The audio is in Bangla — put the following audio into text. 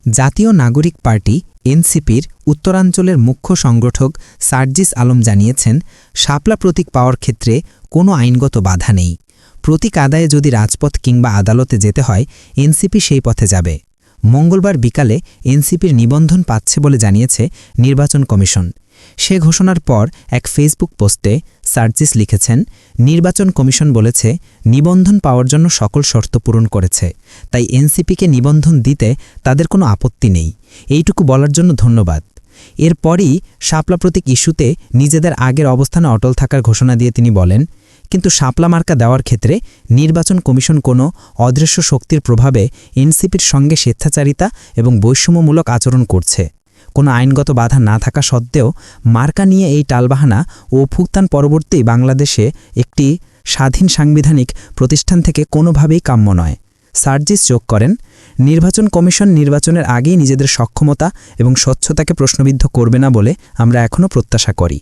জাতীয় নাগরিক পার্টি এনসিপির উত্তরাঞ্চলের মুখ্য সংগঠক সার্জিস আলম জানিয়েছেন, শাপলা প্রতীক পাওয়ার ক্ষেত্রে কোনো আইনগত বাধা নেই। প্রতীক আদায়ে যদি রাজপথ কিংবা আদালতে যেতে হয়, এনসিপি সেই পথে যাবে। মঙ্গলবার বিকালে এনসিপির নিবন্ধন পাচ্ছে বলে জানিয়েছে নির্বাচন কমিশন। সে ঘোষণার পর এক ফেসবুক পোস্টে সার্জিস লিখেছেন, নির্বাচন কমিশন বলেছে নিবন্ধন পাওয়ার জন্য সকল শর্ত পূরণ করেছে, তাই এনসিপিকে নিবন্ধন দিতে তাদের কোনো আপত্তি নেই। এইটুকু বলার জন্য ধন্যবাদ। এরপরই শাপলা প্রতীক ইস্যুতে নিজেদের আগের অবস্থানে অটল থাকার ঘোষণা দিয়ে তিনি বলেন, কিন্তু শাপলা মার্কা দেওয়ার ক্ষেত্রে নির্বাচন কমিশন কোনো অদৃশ্য শক্তির প্রভাবে এনসিপির সঙ্গে স্বেচ্ছাচারিতা এবং বৈষম্যমূলক আচরণ করছে। কোনো আইনগত বাধা না থাকা সত্ত্বেও মার্কা নিয়ে এই টালবাহানা ও অভ্যুত্থান পরবর্তী বাংলাদেশে একটি স্বাধীন সাংবিধানিক প্রতিষ্ঠান থেকে কোনোভাবেই কাম্য নয়। সার্জিস যোগ করেন, নির্বাচন কমিশন নির্বাচনের আগেই নিজেদের সক্ষমতা এবং স্বচ্ছতাকে প্রশ্নবিদ্ধ করবে না বলে আমরা এখনও প্রত্যাশা করি।